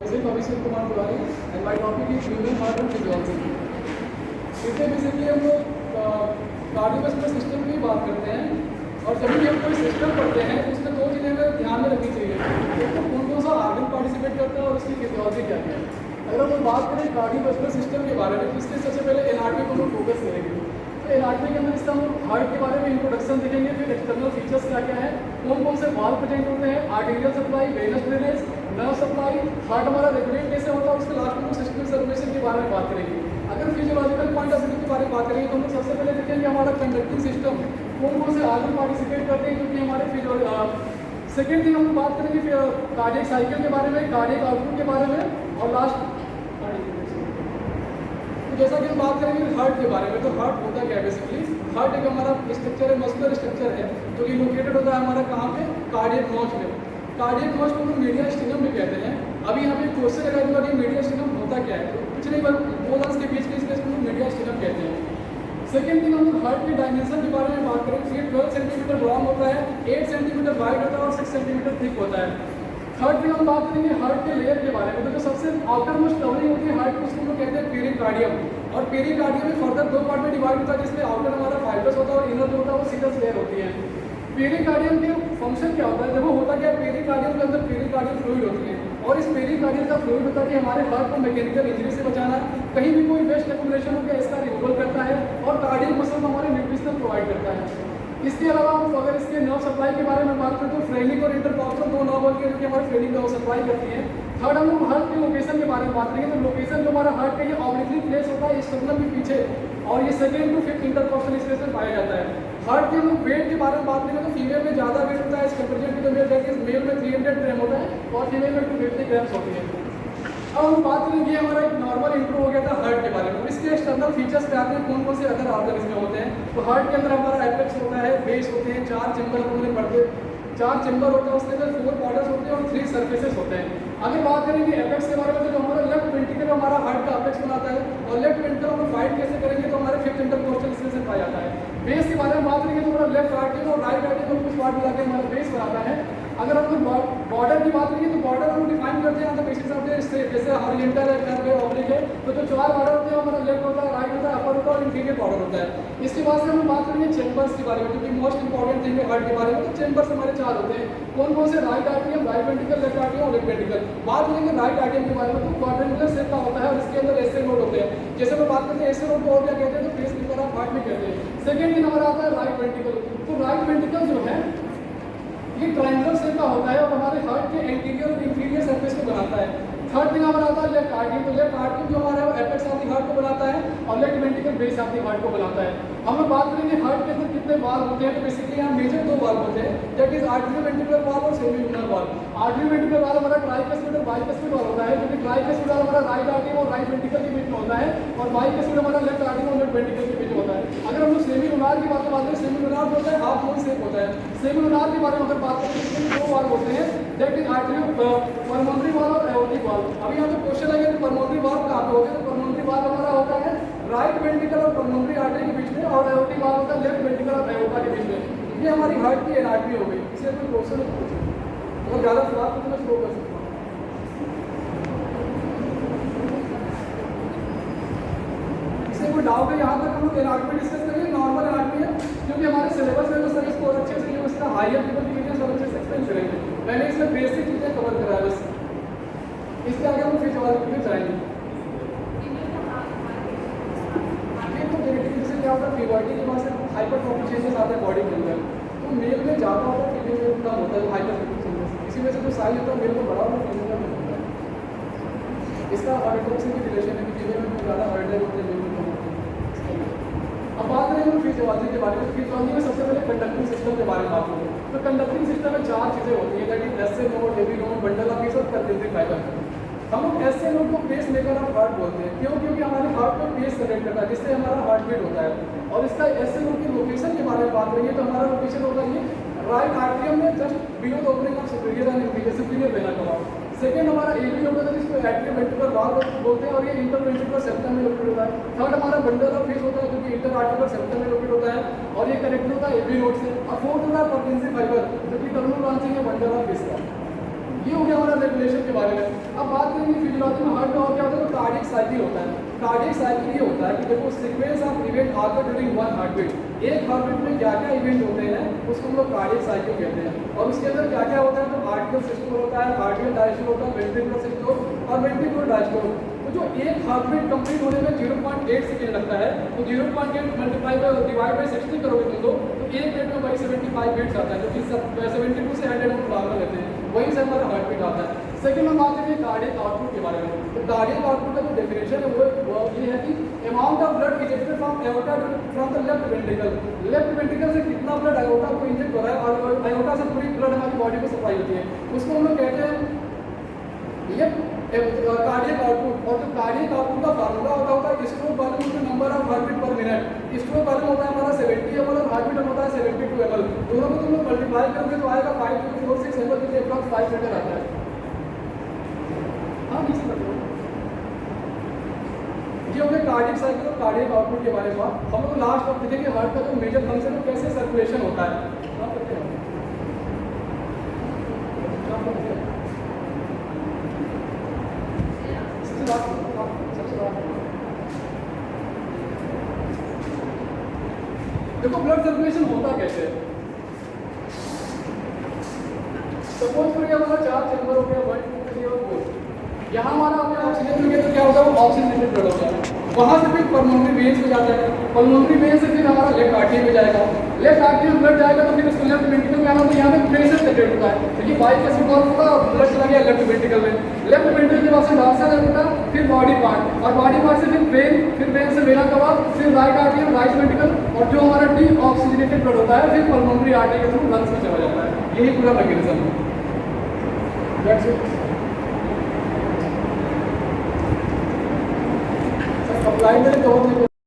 Abhishek Kumar Tiwari and my topic is human heart and physiology. इसमें basically हम लोग कार्डियोवास्कुलर सिस्टम की बात करते हैं और जब भी हम कोई सिस्टम पढ़ते हैं तो उसमें दो चीज़ें हमें ध्यान में रखनी चाहिए। एक तो कौन सा आर्गन पार्टिसिपेट करता है और उसकी फिजियोलॉजी क्या है। अगर हम बात करें कार्डियोवास्कुलर सिस्टम के बारे में तो इसके सबसे पहले एनाटॉमी को हम फोकस करेंगे। तो एनाटॉमी के अंदर इसका हम हार्ट के बारे में इंट्रोडक्शन देखेंगे, फिर एक्सटर्नल फीचर्स क्या क्या है, कौन कौन से वाल्व प्रेजेंट होते हैं, arterial supply, venous drainage, nerve supply, heart हमारा रेगुलेट कैसे होता है, उसके लास्ट में सिस्टम सर्कुलेशन के बारे में बात करेंगे। अगर फिजियोलॉजिकल पॉइंट ऑफ व्यू के बारे में बात करेंगे तो हम सबसे पहले देखेंगे हमारा कंडक्टिंग सिस्टम कौन कौन से आर्गन पार्टिसिपेट करते हैं जो कि हमारे फिजियोलॉजी। सेकेंड थिंग हम बात करेंगे कार्डियक साइकिल के बारे में, कार्डियक आउटपुट के बारे में और लास्ट तो जैसा कि हम बात करेंगे हार्ट के बारे में। तो हार्ट होता क्या है बेसिकली, हार्ट एक हमारा स्ट्रक्चर है, मस्कुलर स्ट्रक्चर है जो कि लोकेटेड होता है हमारा कहाँ पे, कार्डियक नॉच में। कार्डियक नॉच को हम मीडिया स्टिनम भी कहते हैं। अभी यहाँ पे क्वेश्चन लगा दूंगा कि मीडिया स्टिनम होता क्या है, तो कुछ नहीं बस दो लंग्स के बीच के स्पेस को मीडिया स्टिनम कहते हैं। सेकेंड थिंग हम हार्ट के डायमेंशन के बारे में बात करें तो ये 12 सेंटीमीटर लॉन्ग होता है, 8 सेंटीमीटर वाइड होता है और 6 सेंटीमीटर थिक होता है। थर्ड थिंग हम बात करेंगे हार्ट के लेयर के बारे में। तो जो सबसे आउटर मोस्ट कवरिंग होती है हार्ट की उसको हम लोग कहते हैं पेरिकार्डियम। और पेरिकार्डियम में फर्दर दो पार्ट में डिवाइड होता है जिसमें आउटर हमारा फाइब्रस होता है और इनर जो होता है वो सीरस लेयर होती है। पेरिकार्डियम के फंक्शन क्या होता है, देखो होता क्या है, पेरिकार्डियम के अंदर पेरिकार्डियल फ्लूइड होती है और इस पेरिकार्डियल का फ्लूइड होता है कि हमारे हार्ट को मैकेनिकल इंजरी से बचाना, कहीं भी कोई वेस्ट एक्यूमुलेशन हो गया इसका रिमूवल करता है और कार्डियक मसल को हमारे न्यूट्रिशन प्रोवाइड करता है। इसके अलावा हम अगर इसके नर्व सप्लाई के बारे में बात करें तो फ्रेनिक और इंटरकॉस्टल दो नर्व होती है जो कि हमारे फ्रेनिक नर्व सप्लाई करती है। थर्ड हम लोग हार्ट के लोकेशन के बारे में बात करेंगे। तो लोकेशन जो हमारा हार्ट का ये ऑब्लिकली प्लेस होता है स्टर्नम के पीछे और ये second to fifth intercostal space में पाया जाता है। हार्ट के हम लोग वेट के बारे में बात करेंगे तो फीमेल में ज़्यादा वेट होता है इस comparison to male, that is male में 300 ग्राम होता है और फीमेल में 250 ग्राम्स होती है। अब हम बात करेंगे हमारा एक नॉर्मल इंट्रो हो गया था हार्ट के बारे में। इसके एक्सटर्नल फीचर्स पे आते हैं कौन कौन से अदर ऑर्गन इसमें होते हैं। तो हार्ट के अंदर हमारा एपेक्स होता है, बेस होते हैं, 4 चैम्बर होते हैं, 4 चैम्बर होते हैं, उसके अंदर 4 बॉर्डर्स होते हैं और 3 सर्फेसेस होते हैं। अगर बात करेंगे एपेक्स के बारे में तो जो हमारा लेफ्ट वेंट्रिकल हमारा हार्ट का एपेक्स बनाता है और लेफ्ट वेंट्रिकल हम फाइट कैसे करेंगे तो हमारे 5th इंटरकोस्टल स्पेस में पाया जाता है। बेस के बारे में बात करेंगे तो हमारा लेफ्ट आर्टरी और राइट आर्टरी को कुछ पार्ट मिला के हमारा बेस बनाता है। अगर हम बॉर्डर की बात करेंगे तो बॉर्डर हम डिफाइन करते हैं बेसिस ऑफ जैसे हॉरिजॉन्टल है, कर्व है, ऑब्लिक है। तो जो 4 बॉर्डर होते हैं हमारा लेफ्ट होता है, राइट होता है, अपर होता है और इंफीरियर बॉर्डर होता है। इसके बाद से हम बात करेंगे चैम्बर्स के बारे में जो कि मोस्ट इंपॉर्टेंट थिंग है हार्ट के बारे में। तो चैम्बर्स हमारे 4 होते हैं, कौन कौन से, right atrium, right ventricle, left atrium और लेफ्ट वेंट्रिकल। बात करेंगे राइट आर्टरियम के बारे में तो क्वाड्रेंगुलर शेप का होता है और इसके अंदर एसे नोड होते हैं। जैसे मैं बात करते हैं एसे नोड को और क्या कहते हैं तो फेस की तरह हार्ट में कहते हैं। सेकेंड दिन हमारा आता है राइट वेंट्रिकल। तो राइट वेंट्रिकल जो है ये ट्रायंगुलर शेप का होता है और हमारे हार्ट के एंटीरियर और इंफीरियर सरफेस को बनाता है। थर्ड थिंग हमारा आता है लेफ्ट आर्टरी। तो लेफ्ट आर्टरी जो हमारा एपेक्स ऑफ द हार्ट को बनाता है और left ventricle base of the heart को बनाता है। हम लोग बात करेंगे हार्ट के अंदर कितने वाल्व होते हैं। तो बेसिकली यहाँ मेजर 2 वाल्व होते हैं, that is artery ventricular valve और semi lunar valve. Artery ventricular valve हमारा ट्राइकस्पिड और बाइकस्पिड वाल्व होता है, क्योंकि ट्राइकस्पिड वाल्व हमारा राइट आर्टरी और राइट वेंट्रिकल के बीच में होता है और बाइकस्पिड हमारा लेफ्ट आर्टरी और लेफ्ट वेंट्रिकल के बीच में होता है। अगर हम लोग सेमी ल्यूनर की बात करें, सेमी ल्यूनर होता है हाफ मून शेप होता है। सेमी ल्यूनर के बारे में अगर बात करें तो इसमें 2 वाल्व होते हैं, दैट इज आर्टरी परमोनरी वाल्व और एओर्टिक वाल्व। अभी यहाँ पे क्वेश्चन आएगा कि परमोनरी वाल्व कहाँ पे होगा। तो परमोनरी वाल्व हमारा होता है राइट वेंट्रिकल और परमोनरी आर्टरी के बीच में और एओर्टिक वाल्व होता है लेफ्ट वेंट्रिकल और एओर्टा के बीच में। ये हमारी हार्ट की एनाटॉमी हो गई। इससे कोई क्वेश्चन नहीं पूछे, अगर ज़्यादा सवाल तो मैं स्लो कर सकता हूँ। इससे कोई डाउट है यहाँ तक हम लोग एनाटॉमी डिस्कस करेंगे। नॉर्मल एनाटॉमी है क्योंकि हमारे सिलेबस में तो सर इसको अच्छे से जो इसका हायर लेवल की चीज़ें सब अच्छे से एक्सप्लेन करेंगे। मैंने इसमें बेसिक चीज़ें कवर करा है बस, इसके आगे हम फिजियोलॉजी में जाएंगे। तो जेनेटिक से क्या होता है, प्यूबर्टी के बाद से हाइपरट्रोफी चेंजेस आते हैं बॉडी के अंदर। तो मेल में ज़्यादा होता है, फीमेल में कम होता है हाइपरट्रोफी चेंजेस। इसी वजह से जो साइज होता है मेल में बड़ा होता है, फीमेल में कम होता है। इसका हार्ट अटैक से भी रिलेशन है कि फीमेल में ज़्यादा हार्ट अटैक होते हैं, मेल में कम होते हैं। अब बात करेंगे हम फिजियोलॉजी के बारे में। फिजियोलॉजी में सबसे पहले कंडक्टिंग सिस्टम के बारे में बात करेंगे। तो कंडक्टिंग सिस्टम में 4 चीज़ें होती हैं, that is SA node, heavy node, bundle of peace और कंडेंसिंग फाइबर। हम लोग एसए नोड को पेस मेकर ऑफ हार्ट बोलते हैं, क्यों? क्योंकि हमारे हार्ट में पेस कनेक्ट करता है जिससे हमारा हार्ट बीट होता है। और इसका एसए नोड की लोकेशन के बारे में बात करेंगे तो हमारा लोकेशन होगा ये राइट आर्टरियम में just below the opening of superior and inferior, superior vena का वाल्व। सेकेंड हमारा एबी होता है जिसको एट्रियल वेंट्रिकुलर वाल्व बोलते हैं और ये इंटरवेंट्रिकुलर सेप्टम में लोकेट होता है। थर्ड हमारा बंडल ऑफ पीस होता है जो कि इंटर आर्टिकुलर सेप्टम में लोकेट होता है और ये कनेक्ट होता है एबी नोड से। और फोर्थ होता है परकिंसी फाइबर जो कि टर्मिनल ब्रांचिंग है बंडल ऑफ पीस का। ये हो गया हमारा रेगुलेशन के बारे में। अब बात करेंगे की फिजियोलॉजी में हार्ट में और क्या होता है, तो कार्डियक साइकिल होता है। कार्डियक साइकिल ये होता है कि देखो सीक्वेंस ऑफ इवेंट आकर ड्यूरिंग वन हार्ट बीट, एक हार्ट बीट में क्या क्या इवेंट होते हैं उसको हम लोग कार्डियक साइकिल कहते हैं। और उसके अंदर क्या क्या होता है, तो आर्टिकल सिस्टम होता है, आर्टिकल डायस्टोल होता है, वेंट्रिकुलर सिस्टम और वेंट्रिकुलर डायस्टोल। तो जो एक हार्ट बीट कंप्लीट होने में 0.8 सेकेंड लगता है, तो 0.8 मल्टीप्लाई बाय डिवाइड बाय 60 करोगे तुम लोग, तो एक मिनट में वही 75 बीट्स आता है, जो कि 72 से 100 हम नॉर्मल लेते हैं, वहीं से हमारा हार्ट बीट आता है। सेकंड हम बात करेंगे कार्डियक आउटपुट के बारे में। तो कार्डियक आउटपुट का जो डेफिनेशन है वो ये है कि amount of blood ejected from aorta from the left ventricle. Left ventricle से कितना ब्लड एओर्टा को इंजेक्ट हो रहा है, और एओर्टा से पूरी ब्लड हमारी बॉडी को सप्लाई होती है, उसको हम लोग कहते हैं लेफ्ट कार्डियक आउटपुट। और जो कार्डियक आउटपुट का फार्मूला होता है stroke volume into number of heartbeat पर मिनट। स्ट्रोक वॉल्यूम होता है हमारा 70 ml और हार्टबीट होता है 72 ml। दोनों को तुम लोग मल्टीप्लाई करोगे तो आएगा 5246 ml, जो अप्रॉक्स 5 लीटर आता है। हाँ नीचे कर दो। ये हो गया कार्डियक साइकिल और कार्डियक आउटपुट के बारे में। हम लोग लास्ट में देखेंगे हार्ट का जो मेजर फंक्शन है कैसे सर्कुलेशन होता है। देखो ब्लड सर्कुलेशन होता कैसे है। सपोज करिए हमारा 4 चैम्बर हो गया, 1 2 3 और 4। यहाँ हमारा हमें ऑक्सीजन मिल गया तो क्या होता है, वो ऑक्सीजनेटेड ब्लड होता है। वहाँ से फिर पल्मोनरी वेन्स में जाता है, पल्मोनरी वेन से फिर हमारा लेफ्ट आर्टरी में जाएगा, लेफ्ट आर्टरी में ब्लड जाएगा तो फिर उसको लेफ्ट वेंट्रिकल में आना, तो यहाँ पे प्रेशर सेटेड होता है, क्योंकि बाइक का सिग्नल होगा ब्लड चला गया लेफ्ट वेंट्रिकल में, लेफ्ट वेंट्रिकल के बाद से डॉर्सल होता है, फिर बॉडी पार्ट, और बॉडी पार्ट से फिर वेन से वेना कवा, फिर राइट आर्टरी राइट वेंट्रिकल, और जो हमारा डीप ऑक्सीजनेटेड ब्लड होता है फिर पल्मोनरी आर्टरी के थ्रू लंग्स में चला जाता है। यही पूरा मैकेनिज्म है। That's it. सप्लाई में कवर नहीं